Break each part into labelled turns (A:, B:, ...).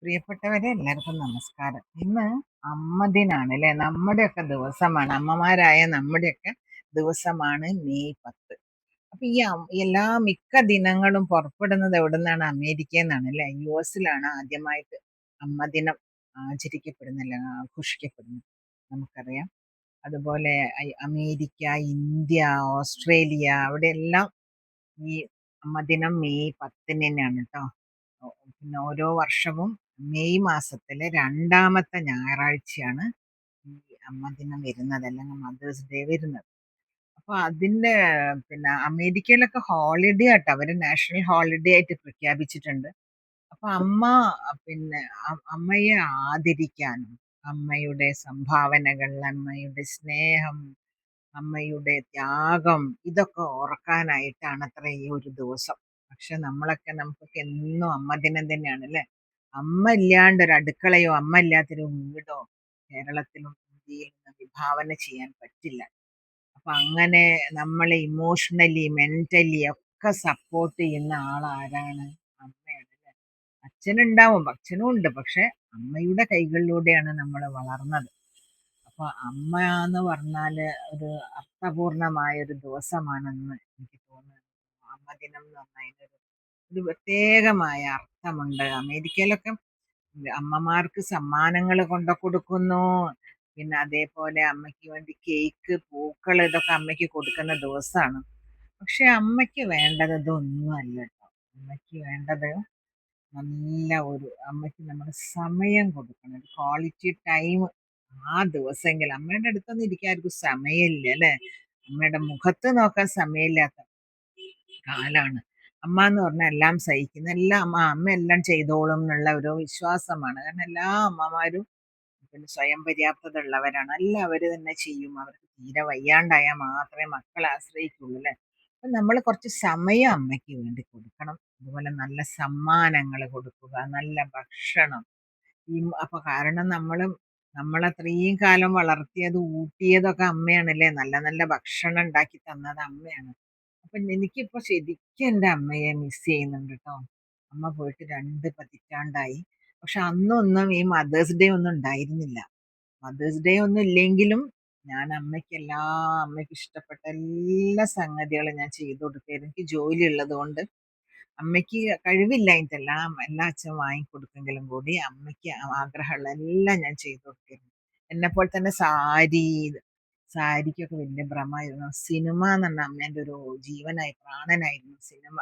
A: പ്രിയപ്പെട്ടവരെ എല്ലാവർക്കും നമസ്കാരം. ഇന്ന് അമ്മ ദിനാണ് അല്ലെ? നമ്മുടെയൊക്കെ ദിവസമാണ്, അമ്മമാരായ നമ്മുടെയൊക്കെ ദിവസമാണ് മെയ് 10. അപ്പൊ എല്ലാ മിക്ക ദിനങ്ങളും പുറപ്പെടുന്നത് എവിടെ നിന്നാണ്? അമേരിക്കയിൽ നിന്നാണ് അല്ലെ? US ആദ്യമായിട്ട് അമ്മ ദിനം ആചരിക്കപ്പെടുന്ന അല്ലെ ആഘോഷിക്കപ്പെടുന്നത് നമുക്കറിയാം. അതുപോലെ അമേരിക്ക, ഇന്ത്യ, ഓസ്ട്രേലിയ അവിടെയെല്ലാം ഈ അമ്മ ദിനം മെയ് 10 തന്നെയാണ് കേട്ടോ. പിന്നെ ഓരോ വർഷവും മെയ് മാസത്തിലെ രണ്ടാമത്തെ ഞായറാഴ്ചയാണ് ഈ അമ്മ ദിനം വരുന്നത്, അല്ലെങ്കിൽ മദേഴ്സ് ഡേ വരുന്നത്. അപ്പൊ അതിന്റെ പിന്നെ അമേരിക്കയിലൊക്കെ ഹോളിഡേ ആട്ടോ, അവര് നാഷണൽ ഹോളിഡേ ആയിട്ട് പ്രഖ്യാപിച്ചിട്ടുണ്ട്. അപ്പൊ പിന്നെ അമ്മയെ ആദരിക്കാനും അമ്മയുടെ സംഭാവനകൾ, അമ്മയുടെ സ്നേഹം, അമ്മയുടെ ത്യാഗം ഇതൊക്കെ ഓർക്കാനായിട്ടാണ് അത്ര ഈ ഒരു ദിവസം. പക്ഷെ നമുക്കൊക്കെ എന്നും അമ്മ ദിനം തന്നെയാണ് അല്ലെ? അമ്മ ഇല്ലാണ്ട് ഒരു അടുക്കളയോ അമ്മ ഇല്ലാത്തൊരു വീടോ കേരളത്തിലും ഇന്ത്യയിലും വിഭാവന ചെയ്യാൻ പറ്റില്ല. അപ്പൊ അങ്ങനെ നമ്മളെ ഇമോഷണലി മെന്റലി ഒക്കെ സപ്പോർട്ട് ചെയ്യുന്ന ആളാരാണ്? അമ്മയാണ് അല്ലെ? അച്ഛനും ഉണ്ട്, പക്ഷെ അമ്മയുടെ കൈകളിലൂടെയാണ് നമ്മൾ വളർന്നത്. അപ്പൊ അമ്മ എന്ന് പറഞ്ഞാല് ഒരു അർത്ഥപൂർണമായ ഒരു ദിവസമാണെന്ന് എനിക്ക് തോന്നുന്നു. അമ്മ ദിനം എന്ന് പറഞ്ഞാൽ ഒരു പ്രത്യേകമായ അർത്ഥമുണ്ട്. അമേരിക്കയിലൊക്കെ അമ്മമാർക്ക് സമ്മാനങ്ങൾ കൊണ്ടു കൊടുക്കുന്നു. പിന്നെ അതേപോലെ അമ്മയ്ക്ക് വേണ്ടി കേക്ക്, പൂക്കൾ ഇതൊക്കെ അമ്മയ്ക്ക് കൊടുക്കുന്ന ദിവസമാണ്. പക്ഷെ അമ്മയ്ക്ക് വേണ്ടത് ഇതൊന്നും അല്ല കേട്ടോ. അമ്മയ്ക്ക് വേണ്ടത് അമ്മയ്ക്ക് നമ്മൾ സമയം കൊടുക്കണം, ക്വാളിറ്റി ടൈം. ആ ദിവസമെങ്കിൽ അമ്മയുടെ അടുത്തൊന്നും ഇരിക്കാൻ ആർക്കും സമയമില്ല അല്ലെ? അമ്മയുടെ മുഖത്ത് നോക്കാൻ സമയമില്ലാത്ത കാലാണ്. അമ്മ എന്ന് പറഞ്ഞാൽ എല്ലാം സഹിക്കുന്ന, എല്ലാം അമ്മ എല്ലാം ചെയ്തോളും എന്നുള്ള ഒരു വിശ്വാസമാണ്. കാരണം എല്ലാ അമ്മമാരും പിന്നെ സ്വയം പര്യാപ്തത ഉള്ളവരാണ്. എല്ലാം അവര് തന്നെ ചെയ്യും. അവർക്ക് തീരെ വയ്യാണ്ടായാൽ മാത്രമേ മക്കളെ ആശ്രയിക്കുള്ളൂ അല്ലെ? അപ്പൊ നമ്മൾ കുറച്ച് സമയം അമ്മയ്ക്ക് വേണ്ടി കൊടുക്കണം. അതുപോലെ നല്ല സമ്മാനങ്ങൾ കൊടുക്കുക, നല്ല ഭക്ഷണം. അപ്പൊ കാരണം നമ്മളത്രയും കാലം വളർത്തിയത് ഊട്ടിയതൊക്കെ അമ്മയാണല്ലേ? നല്ല നല്ല ഭക്ഷണം ഉണ്ടാക്കി തന്നത് അമ്മയാണ്. അപ്പൊ എനിക്കിപ്പോ ശരിക്കും എൻ്റെ അമ്മയെ മിസ് ചെയ്യുന്നുണ്ട് കേട്ടോ. അമ്മ പോയിട്ട് 2 പതിറ്റാണ്ടായി. പക്ഷെ അന്നൊന്നും ഈ മദേഴ്സ് ഡേ ഒന്നും ഉണ്ടായിരുന്നില്ല. മദേഴ്സ് ഡേ ഒന്നും ഇല്ലെങ്കിലും അമ്മയ്ക്ക് ഇഷ്ടപ്പെട്ട എല്ലാ സംഗതികളും ഞാൻ ചെയ്തു കൊടുക്കായിരുന്നു. എനിക്ക് ജോലി ഉള്ളത് കൊണ്ട് അമ്മയ്ക്ക് കഴിവില്ലായിട്ടല്ല, എല്ലാ അച്ഛൻ വാങ്ങിക്കൊടുക്കെങ്കിലും കൂടി അമ്മയ്ക്ക് ആഗ്രഹമുള്ള എല്ലാം ഞാൻ ചെയ്തു കൊടുക്കായിരുന്നു. എന്നെപ്പോലെ തന്നെ സാരിക്കൊക്കെ വലിയ ഭ്രമമായിരുന്നു. സിനിമ എന്ന് പറഞ്ഞ അമ്മേന്റെ ഒരു ജീവനായി, പ്രാണനായിരുന്നു സിനിമ.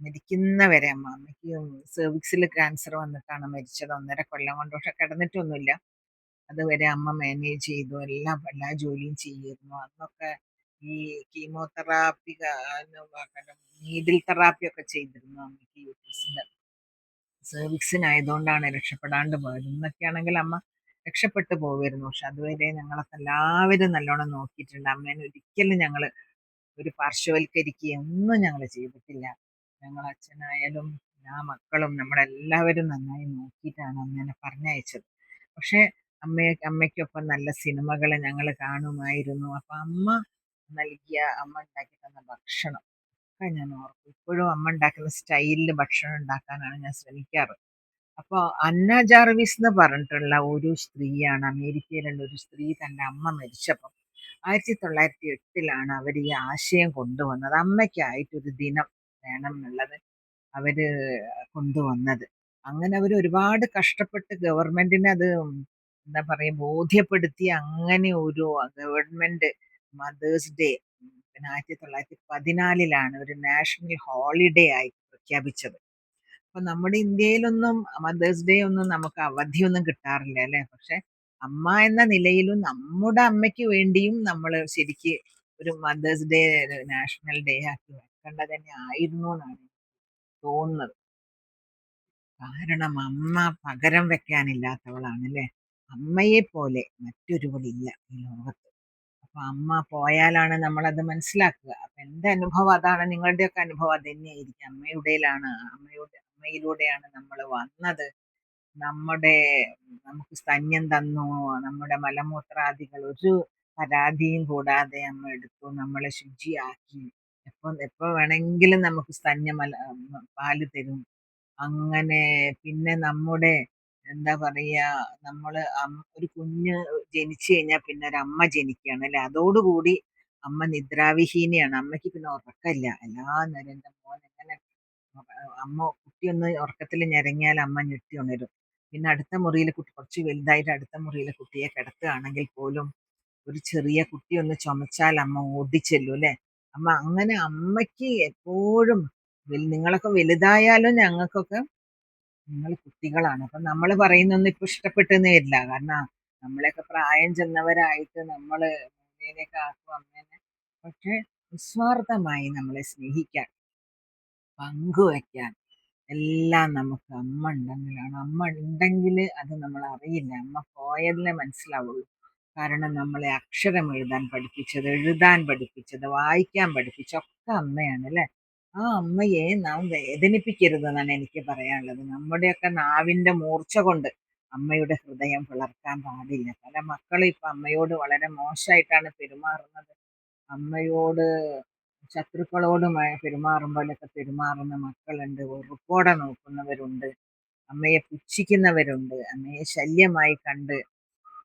A: മരിക്കുന്നവരെ അമ്മയ്ക്ക് സെർവിക്സിൽ ക്യാൻസർ വന്നിട്ടാണ് മരിച്ചത്. 1.5 കൊല്ലം കൊണ്ട്. പക്ഷെ കിടന്നിട്ടൊന്നുമില്ല. അതുവരെ അമ്മ മാനേജ് ചെയ്തു, എല്ലാ ജോലിയും ചെയ്തിരുന്നു. അന്നൊക്കെ ഈ കീമോതെറാപ്പി, നീഡിൽ തെറാപ്പി ഒക്കെ ചെയ്തിരുന്നു അമ്മയ്ക്ക്. യൂട്രസിന്റെ സെർവിക്സിനായതുകൊണ്ടാണ് രക്ഷപ്പെടാണ്ട് പോയത്. ഇന്നൊക്കെയാണെങ്കിൽ അമ്മ രക്ഷപ്പെട്ടു പോവുമായിരുന്നു. പക്ഷെ അതുവരെ ഞങ്ങളൊക്കെ എല്ലാവരും നല്ലോണം നോക്കിയിട്ടുണ്ട്. അമ്മേനെ ഒരിക്കലും ഞങ്ങള് ഒരു പാർശ്വവൽക്കരിക്കുകയും ഒന്നും ഞങ്ങൾ ചെയ്തിട്ടില്ല. ഞങ്ങൾ അച്ഛനായാലും എല്ലാ മക്കളും നമ്മളെല്ലാവരും നന്നായി നോക്കിയിട്ടാണ് അമ്മേനെ പറഞ്ഞയച്ചത്. പക്ഷെ അമ്മയ്ക്കൊപ്പം നല്ല സിനിമകൾ ഞങ്ങൾ കാണുമായിരുന്നു. അപ്പൊ അമ്മ ഉണ്ടാക്കി തന്ന ഭക്ഷണം ഒക്കെ ഞാൻ ഓർക്കും. ഇപ്പോഴും അമ്മ ഉണ്ടാക്കുന്ന സ്റ്റൈലില് ഭക്ഷണം ഉണ്ടാക്കാനാണ് ഞാൻ ശ്രമിക്കാറ്. അപ്പൊ അന്ന ജാർവിസ് എന്ന് പറഞ്ഞിട്ടുള്ള ഒരു സ്ത്രീയാണ്, അമേരിക്കയിലുള്ള ഒരു സ്ത്രീ. തന്റെ അമ്മ മരിച്ചപ്പം 1908 അവർ ഈ ആശയം കൊണ്ടുവന്നത്. അമ്മയ്ക്കായിട്ടൊരു ദിനം വേണം എന്നുള്ളത് അവര് കൊണ്ടുവന്നത്. അങ്ങനെ അവർ ഒരുപാട് കഷ്ടപ്പെട്ട് ഗവൺമെന്റിനെ അത് എന്താ പറയാ ബോധ്യപ്പെടുത്തി. അങ്ങനെ ഒരു ഗവൺമെന്റ് മദേഴ്സ് ഡേ പിന്നെ 1914 ഒരു നാഷണൽ ഹോളിഡേ ആയി പ്രഖ്യാപിച്ചത്. അപ്പൊ നമ്മുടെ ഇന്ത്യയിലൊന്നും മദേഴ്സ് ഡേ ഒന്നും നമുക്ക് അവധിയൊന്നും കിട്ടാറില്ല അല്ലെ? പക്ഷെ അമ്മ എന്ന നിലയിലും നമ്മുടെ അമ്മയ്ക്ക് വേണ്ടിയും നമ്മൾ ശരിക്ക് ഒരു മദേഴ്സ് ഡേ നാഷണൽ ഡേ ആക്കി വെക്കേണ്ടത് തന്നെ ആയിരുന്നു എന്നാണ് തോന്നുന്നത്. കാരണം അമ്മ പകരം വെക്കാനില്ലാത്തവളാണ് അല്ലെ? അമ്മയെ പോലെ മറ്റൊരുവളില്ല ഈ ലോകത്ത്. അപ്പൊ അമ്മ പോയാലാണ് നമ്മളത് മനസ്സിലാക്കുക. അപ്പൊ എന്റെ അനുഭവം അതാണ്, നിങ്ങളുടെയൊക്കെ അനുഭവം അത് തന്നെയായിരിക്കും. അമ്മയിലൂടെയാണ് നമ്മൾ വന്നത്. നമ്മുടെ നമുക്ക് സ്തന്യം തന്നു. നമ്മുടെ മലമൂത്രാദികൾ ഒരു പരാതിയും കൂടാതെ അമ്മ എടുത്തു, നമ്മളെ ശുചിയാക്കി. എപ്പോ വേണമെങ്കിലും നമുക്ക് പാല് തരും. അങ്ങനെ പിന്നെ നമ്മുടെ എന്താ പറയാ നമ്മള് ഒരു കുഞ്ഞ് ജനിച്ചു കഴിഞ്ഞാൽ പിന്നെ ഒരു അമ്മ ജനിക്കുകയാണ് അല്ലെ, അതോടുകൂടി അമ്മ നിദ്രാവിഹീനയാണ്. അമ്മയ്ക്ക് പിന്നെ ഉറക്കമില്ല. എല്ലാ നേരം എൻ്റെ മോൻ എങ്ങനെ അമ്മ കുട്ടിയൊന്ന് ഉറക്കത്തിൽ ഞരങ്ങിയാൽ അമ്മ ഞെട്ടി ഉണരും. പിന്നെ അടുത്ത മുറിയിൽ കുട്ടി കുറച്ച് വലുതായിട്ട് അടുത്ത മുറിയിൽ കുട്ടിയെ കിടത്തുകയാണെങ്കിൽ പോലും ഒരു ചെറിയ കുട്ടി ഒന്ന് ചുമച്ചാൽ അമ്മ ഓടിച്ചെല്ലും അല്ലെ. അമ്മ അങ്ങനെ അമ്മയ്ക്ക് എപ്പോഴും നിങ്ങളൊക്കെ വലുതായാലും ഞങ്ങൾക്കൊക്കെ നിങ്ങൾ കുട്ടികളാണ്. അപ്പൊ നമ്മൾ പറയുന്നൊന്നും ഇപ്പൊ ഇഷ്ടപ്പെട്ടെന്ന് വരില്ല. കാരണം നമ്മളെയൊക്കെ പ്രായം ചെന്നവരായിട്ട് നമ്മള് അമ്മേനെയൊക്കെ ആക്കും അമ്മേനെ. പക്ഷെ നിസ്വാർത്ഥമായി നമ്മളെ സ്നേഹിക്കാൻ, പങ്കുവയ്ക്കാൻ എല്ലാം നമുക്ക് അമ്മ ഉണ്ടെങ്കിലാണ്. അമ്മ ഉണ്ടെങ്കിൽ അത് നമ്മൾ അറിയില്ല, അമ്മ പോയതിനെ മനസ്സിലാവുള്ളൂ. കാരണം നമ്മളെ അക്ഷരം എഴുതാൻ പഠിപ്പിച്ചത്, എഴുതാൻ പഠിപ്പിച്ചത്, വായിക്കാൻ പഠിപ്പിച്ചൊക്കെ അമ്മയാണ് അല്ലെ. ആ അമ്മയെ നാം വേദനിപ്പിക്കരുതെന്നാണ് എനിക്ക് പറയാനുള്ളത്. നമ്മുടെയൊക്കെ നാവിന്റെ മൂർച്ച കൊണ്ട് അമ്മയുടെ ഹൃദയം പിളർക്കാൻ പാടില്ല. പല മക്കളും ഇപ്പൊ അമ്മയോട് വളരെ മോശമായിട്ടാണ് പെരുമാറുന്നത്. അമ്മയോട് ശത്രുക്കളോടുമായി പെരുമാറുമ്പോഴൊക്കെ പെരുമാറുന്ന മക്കളുണ്ട്, വെറുപ്പോടെ നോക്കുന്നവരുണ്ട്, അമ്മയെ പുച്ഛിക്കുന്നവരുണ്ട്, അമ്മയെ ശല്യമായി കണ്ട്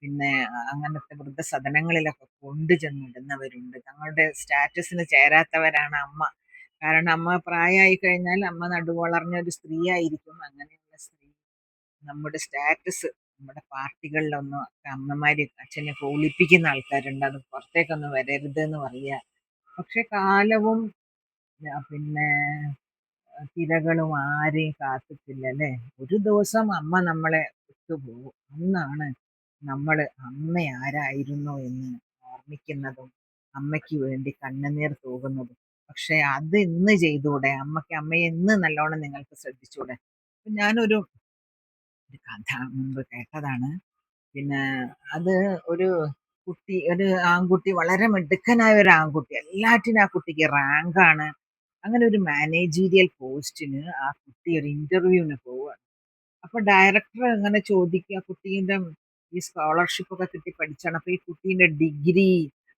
A: പിന്നെ അങ്ങനത്തെ വൃദ്ധസദനങ്ങളിലൊക്കെ കൊണ്ടു ചെന്നിടുന്നവരുണ്ട്. തങ്ങളുടെ സ്റ്റാറ്റസിന് ചേരാത്തവരാണ് അമ്മ. കാരണം അമ്മ പ്രായമായി കഴിഞ്ഞാൽ അമ്മ നടുവളർന്ന ഒരു സ്ത്രീ ആയിരിക്കും. അങ്ങനെയുള്ള സ്ത്രീ നമ്മുടെ സ്റ്റാറ്റസ് നമ്മുടെ പാർട്ടികളിലൊന്നും അമ്മമാര് അച്ഛനെ ഒളിപ്പിക്കുന്ന ആൾക്കാരുണ്ട്. അത് പുറത്തേക്കൊന്നും വരരുത് എന്ന് പറയുക. പക്ഷെ കാലവും പിന്നെ തിരകളും ആരെയും കാത്തിട്ടില്ല അല്ലെ. ഒരു ദിവസം അമ്മ നമ്മളെ വിട്ടുപോകും. അന്നാണ് നമ്മൾ അമ്മ ആരായിരുന്നു എന്ന് ഓർമ്മിക്കുന്നതും അമ്മയ്ക്ക് വേണ്ടി കണ്ണുനീർ തൂകുന്നതും. പക്ഷെ അത് ഇന്ന് ചെയ്തൂടെ? അമ്മയെ ഇന്ന് നല്ലോണം നിങ്ങൾക്ക് ശ്രദ്ധിച്ചൂടെ? ഞാനൊരു ഒരു കഥ മുമ്പ് കേട്ടതാണ്. പിന്നെ അത് ഒരു ഒരു ആൺകുട്ടി, വളരെ മിടുക്കനായ ഒരു ആൺകുട്ടി, എല്ലാറ്റിനും ആ കുട്ടിക്ക് റാങ്കാണ്. അങ്ങനെ ഒരു മാനേജീരിയൽ പോസ്റ്റിന് ആ കുട്ടി ഒരു ഇന്റർവ്യൂവിന് പോവുക. അപ്പൊ ഡയറക്ടർ അങ്ങനെ ചോദിക്കുക, കുട്ടീന്റെ ഈ സ്കോളർഷിപ്പ് ഒക്കെ കിട്ടി പഠിച്ചാണ്. അപ്പൊ ഈ കുട്ടീന്റെ ഡിഗ്രി,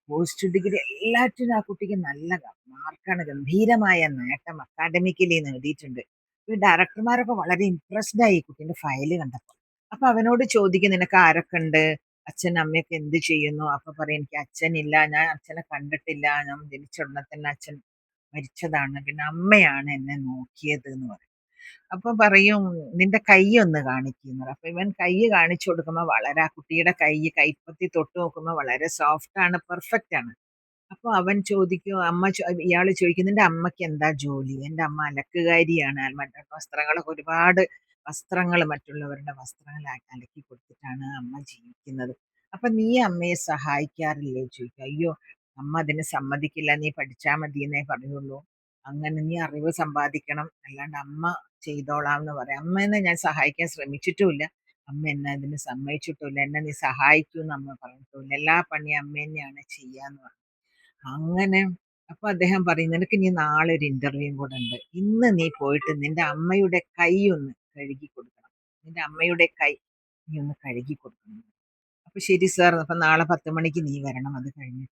A: പോസ്റ്റ് ഡിഗ്രി എല്ലാറ്റിനും ആ കുട്ടിക്ക് നല്ല മാർക്കാണ്, ഗംഭീരമായ നേട്ടം അക്കാഡമിക്കലി നേടിയിട്ടുണ്ട്. ഈ ഡയറക്ടർമാരൊക്കെ വളരെ ഇംപ്രസ്ഡ് ആയി കുട്ടീന്റെ ഫയല് കണ്ടപ്പോ. അപ്പൊ അവനോട് ചോദിക്കും, നിനക്ക് ആരൊക്കെ ഉണ്ട്, അച്ഛൻ അമ്മയൊക്കെ എന്ത് ചെയ്യുന്നു? അപ്പൊ പറയും, എനിക്ക് അച്ഛനില്ല, ഞാൻ അച്ഛനെ കണ്ടിട്ടില്ല, ഞാൻ ജനിച്ച ഉടനെ തന്നെ അച്ഛൻ മരിച്ചതാണ്, പിന്നെ അമ്മയാണ് എന്നെ നോക്കിയത് എന്ന് പറയും. അപ്പൊ പറയും, നിന്റെ കൈ ഒന്ന് കാണിക്കുന്നു. അപ്പൊ ഇവൻ കൈ കാണിച്ചു കൊടുക്കുമ്പോ വളരെ ആ കുട്ടിയുടെ കൈപ്പത്തി തൊട്ട് നോക്കുമ്പോ വളരെ സോഫ്റ്റ് ആണ്, പെർഫെക്റ്റ് ആണ്. അപ്പൊ അവൻ ചോദിക്കും, ഇയാള് ചോദിക്കും, നിന്റെ അമ്മയ്ക്ക് എന്താ ജോലി? എന്റെ അമ്മ അലക്കുകാരിയാണ്. മറ്റേ വസ്ത്രങ്ങളൊക്കെ ഒരുപാട് വസ്ത്രങ്ങൾ, മറ്റുള്ളവരുടെ വസ്ത്രങ്ങൾ അലക്കി കൊടുത്തിട്ടാണ് അമ്മ ജീവിക്കുന്നത്. അപ്പൊ നീ അമ്മയെ സഹായിക്കാറില്ലേ ചോദിക്കും. അയ്യോ, അമ്മ അതിന് സമ്മതിക്കില്ല, നീ പഠിച്ചാ മതി എന്നേ പറയുള്ളൂ. അങ്ങനെ നീ അറിവ് സമ്പാദിക്കണം, അല്ലാണ്ട് അമ്മ ചെയ്തോളാം എന്ന് പറയാം. അമ്മേനെ ഞാൻ സഹായിക്കാൻ ശ്രമിച്ചിട്ടുമില്ല, അമ്മ എന്നെ അതിന് സമ്മതിച്ചിട്ടുമില്ല. എന്നെ നീ സഹായിക്കൂന്ന് അമ്മ പറഞ്ഞിട്ടുമില്ല. എല്ലാ പണിയും അമ്മ തന്നെയാണ് ചെയ്യാന്ന് പറഞ്ഞു. അങ്ങനെ അപ്പൊ അദ്ദേഹം പറയും, നിനക്ക് ഇനി നാളെ ഒരു ഇന്റർവ്യൂ കൂടെ ഉണ്ട്. ഇന്ന് നീ പോയിട്ട് നിന്റെ അമ്മയുടെ കൈ ഒന്ന് കഴുകി കൊടുക്കണം. നിന്റെ അമ്മയുടെ കൈ നീ ഒന്ന് കഴുകി കൊടുക്കണം. അപ്പൊ ശരി സാർ, അപ്പൊ നാളെ 10 മണിക്ക് നീ വരണം. അത് കഴിഞ്ഞ്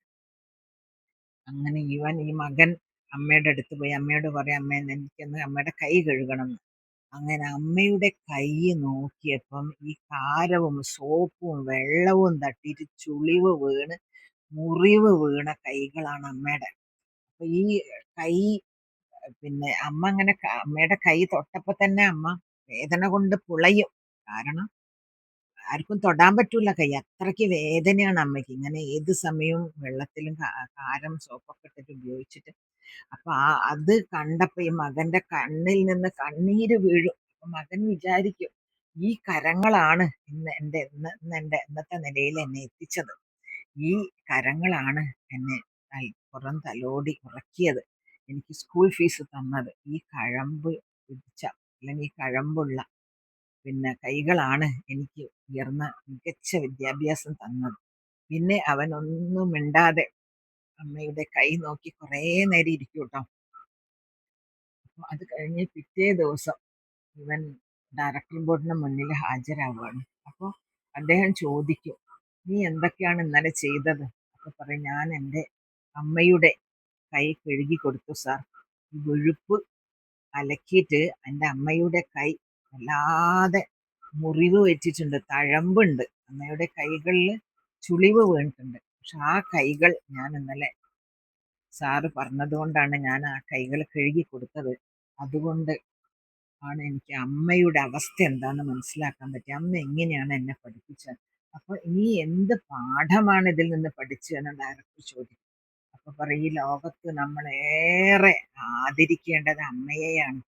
A: അങ്ങനെ ഈ മകൻ അമ്മയുടെ അടുത്ത് പോയി അമ്മയോട് പറയാം, അമ്മ എനിക്കൊന്ന് അമ്മയുടെ കൈ കഴുകണം എന്ന്. അങ്ങനെ അമ്മയുടെ കൈ നോക്കിയപ്പം ഈ കാരവും സോപ്പും വെള്ളവും തട്ടിയിട്ട് ചുളിവ് വീണ് മുറിവ് വീണ കൈകളാണ് അമ്മയുടെ. അപ്പൊ ഈ കൈ പിന്നെ അമ്മ അങ്ങനെ അമ്മയുടെ കൈ തൊട്ടപ്പോ തന്നെ അമ്മ വേദന കൊണ്ട് പുളയും. കാരണം ആർക്കും തൊടാൻ പറ്റൂല കൈ, അത്രയ്ക്ക് വേദനയാണ് അമ്മയ്ക്ക്. ഇങ്ങനെ ഏത് സമയവും വെള്ളത്തിലും കാരം സോപ്പൊക്കെ ഇട്ടിട്ട് ഉപയോഗിച്ചിട്ട്. അപ്പൊ അത് കണ്ടപ്പോ ഈ മകന്റെ കണ്ണിൽ നിന്ന് കണ്ണീര് വീഴും. അപ്പൊ മകൻ വിചാരിക്കും, ഈ കരങ്ങളാണ് ഇന്നത്തെ നിലയിൽ എന്നെ എത്തിച്ചത്. ഈ കരങ്ങളാണ് എന്നെ പുറം തലോടി ഉറക്കിയത്, എനിക്ക് സ്കൂൾ ഫീസ് തന്നത്. ഈ കഴമ്പ് പിടിച്ച, അല്ലെങ്കിൽ ഈ കഴമ്പുള്ള പിന്നെ കൈകളാണ് എനിക്ക് ഉയർന്ന മികച്ച വിദ്യാഭ്യാസം തന്നത്. പിന്നെ അവൻ ഒന്നും മിണ്ടാതെ അമ്മയുടെ കൈ നോക്കി കുറേ നേരം ഇരിക്കും കേട്ടോ. അപ്പൊ അത് കഴിഞ്ഞ് പിറ്റേ ദിവസം ഇവൻ ഡയറക്ടർ ബോർഡിന് മുന്നിൽ ഹാജരാവുകയാണ്. അപ്പോൾ അദ്ദേഹം ചോദിക്കും, നീ എന്തൊക്കെയാണ് ഇന്നലെ ചെയ്തത്? അപ്പൊ പറയും, ഞാൻ എൻ്റെ അമ്മയുടെ കൈ കഴുകി കൊടുത്തു സാർ. ഈ വെഴുപ്പ് അലക്കിയിട്ട് എൻ്റെ അമ്മയുടെ കൈ വല്ലാതെ മുറിവ് വെച്ചിട്ടുണ്ട്, തഴമ്പുണ്ട്. അമ്മയുടെ കൈകളിൽ ചുളിവ് വീണിട്ടുണ്ട്. പക്ഷെ ആ കൈകൾ ഞാൻ ഇന്നലെ സാറ് പറഞ്ഞതുകൊണ്ടാണ് ഞാൻ ആ കൈകൾ കഴുകി കൊടുത്തത്. അതുകൊണ്ട് ആണ് എനിക്ക് അമ്മയുടെ അവസ്ഥ എന്താന്ന് മനസ്സിലാക്കാൻ പറ്റിയത്. അമ്മ എങ്ങനെയാണ് എന്നെ പഠിപ്പിച്ചത്. അപ്പൊ നീ എന്ത് പാഠമാണ് ഇതിൽ നിന്ന് പഠിച്ചതെന്ന് ഡയറക്ടർ ചോദിക്കും. അപ്പൊ പറയും, ഈ ലോകത്ത് നമ്മളേറെ ആദരിക്കേണ്ടത് അമ്മയെയാണ്.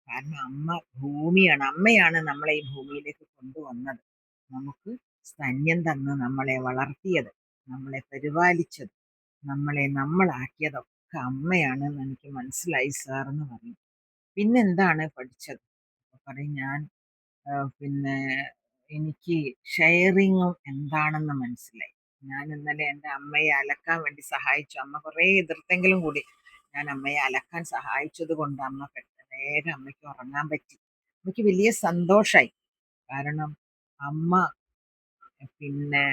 A: കാരണം അമ്മ ഭൂമിയാണ്. അമ്മയാണ് നമ്മളെ ഈ ഭൂമിയിലേക്ക് കൊണ്ടുവന്നത്. നമുക്ക് സ്തന്യം തന്ന് നമ്മളെ വളർത്തിയത്, നമ്മളെ പരിപാലിച്ചത്, നമ്മളെ നമ്മളാക്കിയതൊക്കെ അമ്മയാണ് എന്ന് എനിക്ക് മനസ്സിലായി സാർ എന്ന് പറയും. പിന്നെന്താണ് പഠിച്ചത്? അപ്പൊ പറയും, ഞാൻ പിന്നെ എനിക്ക് ഷെയറിങ്ങും എന്താണെന്ന് മനസ്സിലായി. ഞാൻ ഇന്നലെ എൻ്റെ അമ്മയെ അലക്കാൻ വേണ്ടി സഹായിച്ചു. അമ്മ കുറേ എതിർത്തെങ്കിലും കൂടി ഞാൻ അമ്മയെ അലക്കാൻ സഹായിച്ചത് കൊണ്ട് അമ്മ വേഗം അമ്മയ്ക്ക് ഉറങ്ങാൻ പറ്റി. അമ്മയ്ക്ക് വലിയ സന്തോഷായി. കാരണം അമ്മ പിന്നെ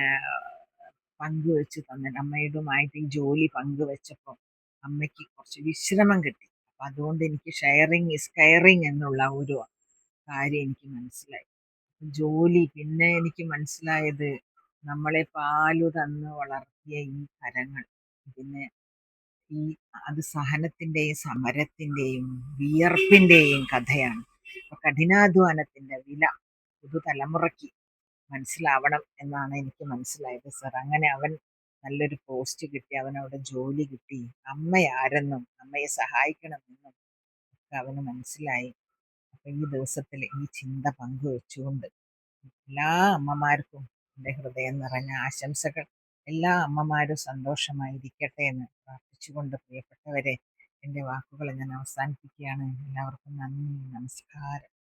A: പങ്കുവെച്ച് തന്നെ അമ്മയുമായിട്ട് ഈ ജോലി പങ്കുവെച്ചപ്പോൾ അമ്മയ്ക്ക് കുറച്ച് വിശ്രമം കിട്ടി. അപ്പൊ അതുകൊണ്ട് എനിക്ക് ഷെയറിങ് ഇസ് കെയറിങ് എന്നുള്ള ഒരു കാര്യം എനിക്ക് മനസ്സിലായി. ജോലി, പിന്നെ എനിക്ക് മനസ്സിലായത് നമ്മളെ പാലു തന്ന് വളർത്തിയ ഈ കരങ്ങൾ, പിന്നെ ഈ അത് സഹനത്തിന്റെയും സമരത്തിന്റെയും വിയർപ്പിന്റെയും കഥയാണ്. അപ്പൊ കഠിനാധ്വാനത്തിന്റെ വില പുതുതലമുറയ്ക്ക് മനസ്സിലാവണം എന്നാണ് എനിക്ക് മനസ്സിലായത് സർ. അങ്ങനെ അവൻ നല്ലൊരു പോസ്റ്റ് കിട്ടി, അവനവിടെ ജോലി കിട്ടി, അമ്മയാരെന്നും അമ്മയെ സഹായിക്കണമെന്നും ഒക്കെ അവന് മനസ്സിലായി. അപ്പൊ ഈ ദിവസത്തിൽ ഈ ചിന്ത പങ്കുവെച്ചുകൊണ്ട് എല്ലാ അമ്മമാർക്കും എൻ്റെ ഹൃദയം നിറഞ്ഞ ആശംസകൾ. എല്ലാ അമ്മമാരും സന്തോഷമായിരിക്കട്ടെ എന്ന് പ്രാർത്ഥിച്ചുകൊണ്ട് പ്രിയപ്പെട്ടവരെ, എൻ്റെ വാക്കുകൾ ഞാൻ അവസാനിപ്പിക്കുകയാണ്. എല്ലാവർക്കും നന്ദി, നമസ്കാരം.